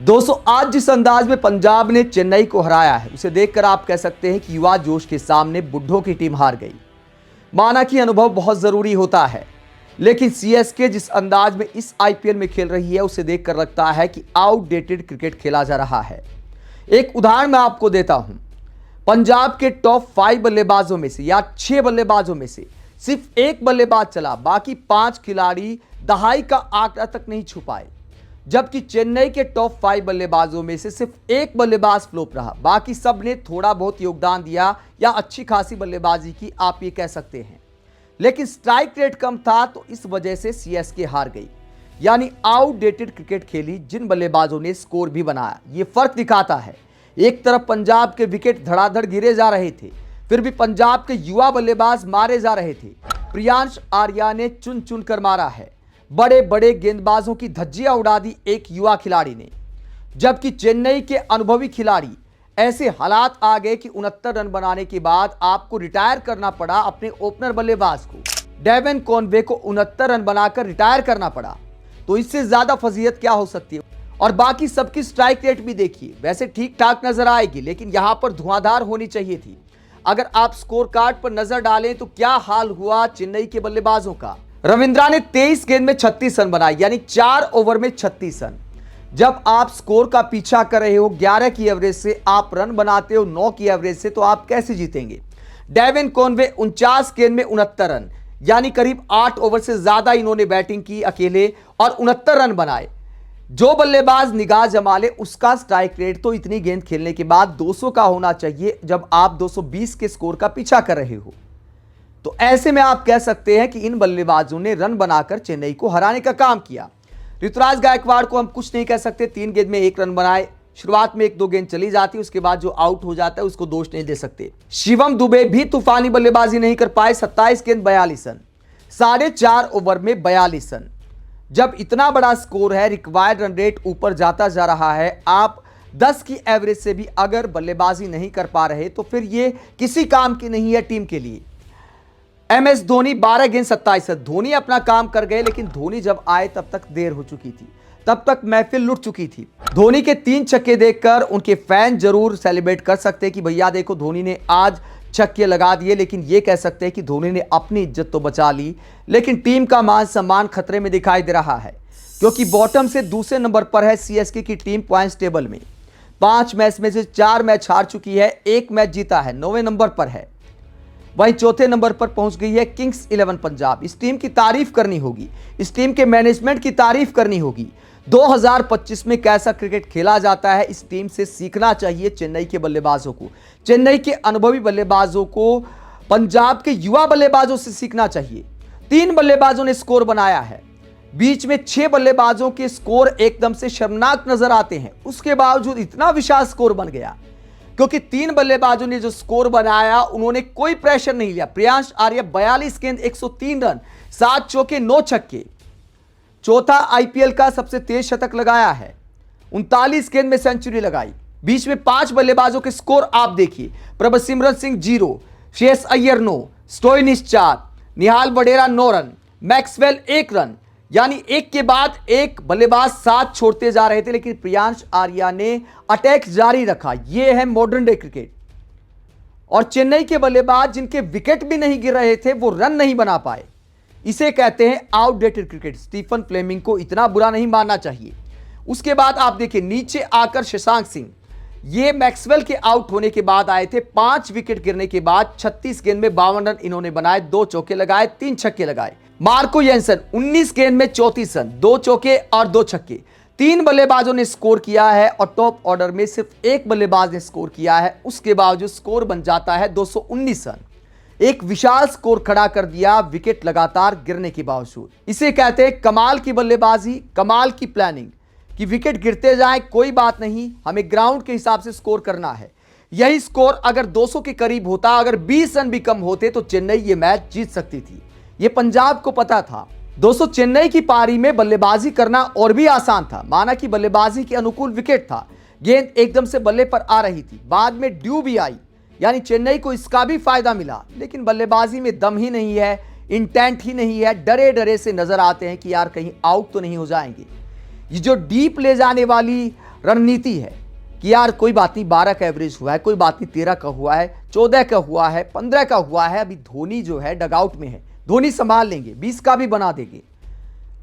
दोस्तों, आज जिस अंदाज में पंजाब ने चेन्नई को हराया है, उसे देखकर आप कह सकते हैं कि युवा जोश के सामने बुड्ढों की टीम हार गई। माना कि अनुभव बहुत जरूरी होता है, लेकिन सीएसके जिस अंदाज में इस आईपीएल में खेल रही है, उसे देखकर लगता है कि आउटडेटेड क्रिकेट खेला जा रहा है। एक उदाहरण मैं आपको देता हूं। पंजाब के टॉप 5 बल्लेबाजों में से या 6 बल्लेबाजों में से सिर्फ एक बल्लेबाज चला, बाकी 5 खिलाड़ी दहाई का आंकड़ा तक नहीं छू पाए। जबकि चेन्नई के टॉप 5 बल्लेबाजों में से सिर्फ एक बल्लेबाज फ्लॉप रहा, बाकी सब ने थोड़ा बहुत योगदान दिया या अच्छी खासी बल्लेबाजी की, आप ये कह सकते हैं। लेकिन स्ट्राइक रेट कम था, तो इस वजह से सीएसके हार गई, यानी आउटडेटेड क्रिकेट खेली। जिन बल्लेबाजों ने स्कोर भी बनाया, ये फर्क दिखाता है। एक तरफ पंजाब के विकेट धड़ाधड़ गिरे जा रहे थे, फिर भी पंजाब के युवा बल्लेबाज मारे जा रहे थे। प्रियांश आर्या ने चुन चुन कर मारा है, बड़े बड़े गेंदबाजों की धज्जियां उड़ा दी एक युवा खिलाड़ी ने। जबकि चेन्नई के अनुभवी खिलाड़ी, ऐसे हालात आ गए कि 69 रन बनाने के बाद आपको रिटायर करना पड़ा अपने ओपनर बल्लेबाज को। डेवन कॉनवे को 69 रन बनाकर रिटायर करना पड़ा, तो इससे ज्यादा फजीहत क्या हो सकती है। और बाकी सबकी स्ट्राइक रेट भी देखिए, वैसे ठीक ठाक नजर आएगी, लेकिन यहां पर धुआंधार होनी चाहिए थी। अगर आप स्कोर कार्ड पर नजर डालें तो क्या हाल हुआ चेन्नई के बल्लेबाजों का। रविंद्रा ने 23 गेंद में 36 रन बनाए, यानी 4 ओवर में 36 रन। जब आप स्कोर का पीछा कर रहे हो 11 की एवरेज से, आप रन बनाते हो 9 की एवरेज से, तो आप कैसे जीतेंगे। डेवन कॉनवे 49 गेंद में 69 रन, यानी करीब 8 ओवर से ज्यादा इन्होंने बैटिंग की अकेले और 69 रन बनाए। जो बल्लेबाज निगाह जमा ले, उसका स्ट्राइक रेट तो इतनी गेंद खेलने के बाद 200 का होना चाहिए, जब आप 220 के स्कोर का पीछा कर रहे हो। तो ऐसे में आप कह सकते हैं कि इन बल्लेबाजों ने रन बनाकर चेन्नई को हराने का काम किया। ऋतुराज गायकवाड़ को हम कुछ नहीं कह सकते, 3 गेंद में 1 रन बनाए। शुरुआत में 1-2 गेंद चली जाती, उसके बाद जो आउट हो जाता है उसको दोष नहीं दे सकते। शिवम दुबे भी तूफानी बल्लेबाजी नहीं कर पाए, 27 गेंद 42 रन, 4.5 ओवर में 42 रन। जब इतना बड़ा स्कोर है, रिक्वायर्ड रन रेट ऊपर जाता जा रहा है, आप 10 की एवरेज से भी अगर बल्लेबाजी नहीं कर पा रहे, तो फिर ये किसी काम की नहीं है टीम के लिए। एमएस धोनी 12 गेंद 27 रन। धोनी अपना काम कर गए, लेकिन धोनी जब आए तब तक देर हो चुकी थी, तब तक महफिल लुट चुकी थी। धोनी के 3 छक्के देखकर उनके फैन जरूर सेलिब्रेट कर सकते हैं कि भैया देखो धोनी ने आज छक्के लगा दिए, लेकिन यह कह सकते हैं कि धोनी ने अपनी इज्जत तो बचा ली, लेकिन टीम का मान सम्मान खतरे में दिखाई दे रहा है, क्योंकि बॉटम से दूसरे नंबर पर है सीएसके की टीम पॉइंट्स टेबल में। 5 मैच में से 4 मैच हार चुकी है, 1 मैच जीता है, 9वें नंबर पर है। वहीं चौथे नंबर पर पहुंच गई है किंग्स 11 पंजाब। इस टीम की तारीफ करनी होगी, इस टीम के मैनेजमेंट की तारीफ करनी होगी। 2025 में कैसा क्रिकेट खेला जाता है, इस टीम से सीखना चाहिए चेन्नई के बल्लेबाजों को, चेन्नई के अनुभवी बल्लेबाजों को पंजाब के युवा बल्लेबाजों से सीखना चाहिए। 3 बल्लेबाजों ने स्कोर बनाया है, बीच में 6 बल्लेबाजों के स्कोर एकदम से शर्मनाक नजर आते हैं, उसके बावजूद इतना विशाल स्कोर बन गया, क्योंकि 3 बल्लेबाजों ने जो स्कोर बनाया, उन्होंने कोई प्रेशर नहीं लिया। प्रियांश आर्या 42 गेंद 103 रन, 7 चौके 9 छक्के, चौथा आईपीएल का सबसे तेज शतक लगाया है, 39 गेंद में सेंचुरी लगाई। बीच में 5 बल्लेबाजों के स्कोर आप देखिए, प्रभसिमरन सिंह 0, श्रेयस अय्यर 9, स्टोइनिस 4, निहाल वडेरा 9 रन, मैक्सवेल 1 रन, यानी एक के बाद एक बल्लेबाज साथ छोड़ते जा रहे थे, लेकिन प्रियांश आर्या ने अटैक जारी रखा। यह है मॉडर्न डे क्रिकेट। और चेन्नई के बल्लेबाज जिनके विकेट भी नहीं गिर रहे थे, वो रन नहीं बना पाए, इसे कहते हैं आउटडेटेड क्रिकेट। स्टीफन फ्लेमिंग को इतना बुरा नहीं मानना चाहिए। उसके बाद आप देखिए, नीचे आकर शशांक सिंह, ये मैक्सवेल के आउट होने के बाद आए थे। 5 विकेट गिरने के बाद 36 गेंद में 52 रन इन्होंने बनाए, 2 चौके लगाए, 3 छक्के लगाए। मार्को येंसन 19 गेंद में 34 रन, 2 चौके और 2 छक्के। 3 बल्लेबाजों ने स्कोर किया है और टॉप ऑर्डर में सिर्फ 1 बल्लेबाज ने स्कोर किया है, उसके बावजूद स्कोर बन जाता है 219 रन। एक विशाल स्कोर खड़ा कर दिया विकेट लगातार गिरने के बावजूद। इसे कहते हैं कमाल की बल्लेबाजी, कमाल की प्लानिंग, कि विकेट गिरते जाए कोई बात नहीं, हमें ग्राउंड के हिसाब से स्कोर करना है। यही स्कोर अगर 200 के करीब होता, अगर 20 रन भी कम होते, तो चेन्नई ये मैच जीत सकती थी। ये पंजाब को पता था। दोस्तों, चेन्नई की पारी में बल्लेबाजी करना और भी आसान था। माना कि बल्लेबाजी के अनुकूल विकेट था, गेंद एकदम से बल्ले पर आ रही थी, बाद में ड्यू भी आई, यानी चेन्नई को इसका भी फायदा मिला। लेकिन बल्लेबाजी में दम ही नहीं है, इंटेंट ही नहीं है, डरे डरे से नजर आते हैं कि यार कहीं आउट तो नहीं हो जाएंगे। ये जो डीप ले जाने वाली रणनीति है कि यार कोई बात नहीं, 12 का एवरेज हुआ है, कोई बात नहीं 13 का हुआ है, 14 का हुआ है, 15 का हुआ है, अभी धोनी जो है डगआउट में है, धोनी संभाल लेंगे, 20 का भी बना देंगे।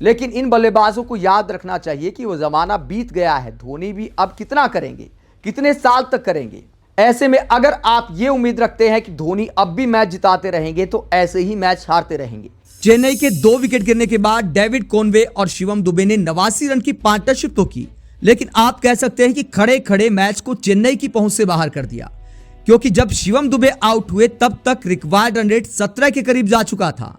लेकिन इन बल्लेबाजों को याद रखना चाहिए कि वो जमाना बीत गया है। धोनी भी अब कितना करेंगे, कितने साल तक करेंगे। ऐसे में अगर आप ये उम्मीद रखते हैं कि धोनी अब भी मैच जिताते रहेंगे तो ऐसे ही मैच हारते रहेंगे। चेन्नई के 2 विकेट गिरने के बाद डेविड कॉनवे और शिवम दुबे ने 89 रन की पार्टनरशिप तो की, लेकिन आप कह सकते हैं कि खड़े खड़े मैच को चेन्नई की पहुंच से बाहर कर दिया, क्योंकि जब शिवम दुबे आउट हुए तब तक रिक्वायर्ड रन रेट 17 के करीब जा चुका था,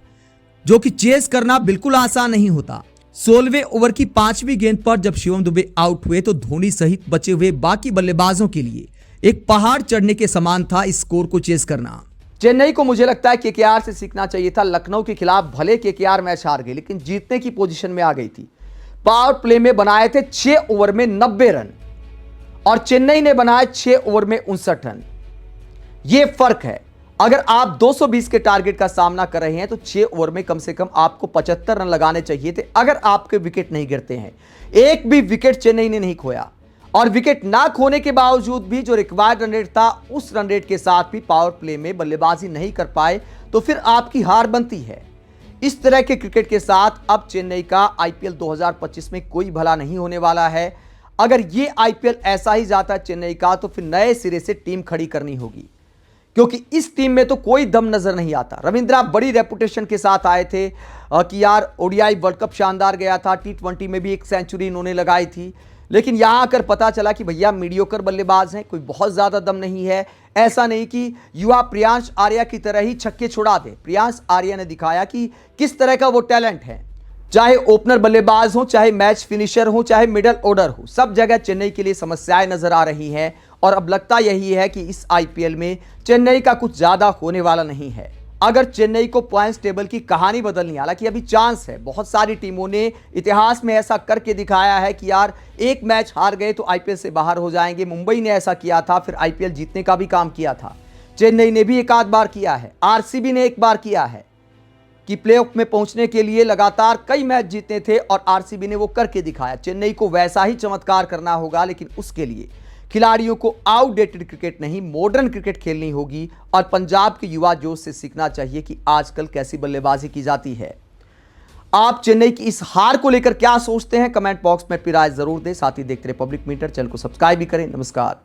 जो कि चेस करना बिल्कुल आसान नहीं होता। 16वें ओवर की 5वीं गेंद पर जब शिवम दुबे आउट हुए तो धोनी सहित बचे हुए बाकी बल्लेबाजों के लिए एक पहाड़ चढ़ने के समान था इस स्कोर को चेस करना। चेन्नई को मुझे लगता है केकेआर से सीखना चाहिए था। लखनऊ के खिलाफ भले केकेआर मैच हार गई, लेकिन जीतने की पोजीशन में आ गई थी। पावर प्ले में बनाए थे 6 ओवर में 90 रन और चेन्नई ने बनाए 6 ओवर में 59 रन। यह फर्क है। अगर आप 220 के टारगेट का सामना कर रहे हैं तो 6 ओवर में कम से कम आपको 75 रन लगाने चाहिए थे, अगर आपके विकेट नहीं गिरते हैं। एक भी विकेट चेन्नई ने नहीं खोया और विकेट ना खोने के बावजूद भी जो रिक्वायर्ड रन रेट था उस रन रेट के साथ भी पावर प्ले में बल्लेबाजी नहीं कर पाए, तो फिर आपकी हार बनती है। इस तरह के क्रिकेट के साथ अब चेन्नई का आईपीएल 2025 में कोई भला नहीं होने वाला है। अगर ये आईपीएल ऐसा ही जाता है चेन्नई का तो फिर नए सिरे से टीम खड़ी करनी होगी, क्योंकि इस टीम में तो कोई दम नजर नहीं आता। रविंद्रा बड़ी रेपुटेशन के साथ आए थे कि यार ओडीआई वर्ल्ड कप शानदार गया था, T20 में भी एक सेंचुरी इन्होंने लगाई थी, लेकिन यहां आकर पता चला कि भैया मीडियोकर बल्लेबाज हैं, कोई बहुत ज्यादा दम नहीं है। ऐसा नहीं कि युवा प्रियांश आर्या की तरह ही छक्के छुड़ा दे। प्रियांश आर्या ने दिखाया कि किस तरह का वो टैलेंट है। चाहे ओपनर बल्लेबाज हो, चाहे मैच फिनिशर हो, चाहे मिडल ऑर्डर हो, सब जगह चेन्नई के लिए समस्याएं नजर आ रही हैं और अब लगता यही है कि इस आईपीएल में चेन्नई का कुछ ज्यादा होने वाला नहीं है। अगर चेन्नई को पॉइंट्स टेबल की कहानी बदलनी, हालांकि अभी चांस है, बहुत सारी टीमों ने इतिहास में ऐसा करके दिखाया है कि यार एक मैच हार गए तो आईपीएल से बाहर हो जाएंगे। मुंबई ने ऐसा किया था, फिर आईपीएल जीतने का भी काम किया था। चेन्नई ने भी एक आध बार किया है, आरसीबी ने एक बार किया है कि प्लेऑफ में पहुंचने के लिए लगातार कई मैच जीतने थे और आरसीबी ने वो करके दिखाया। चेन्नई को वैसा ही चमत्कार करना होगा, लेकिन उसके लिए खिलाड़ियों को आउटडेटेड क्रिकेट नहीं, मॉडर्न क्रिकेट खेलनी होगी और पंजाब के युवा जोश से सीखना चाहिए कि आजकल कैसी बल्लेबाजी की जाती है। आप चेन्नई की इस हार को लेकर क्या सोचते हैं, कमेंट बॉक्स में अपनी राय जरूर दें। साथ ही देखते रहे पब्लिक मीटर, चैनल को सब्सक्राइब भी करें। नमस्कार।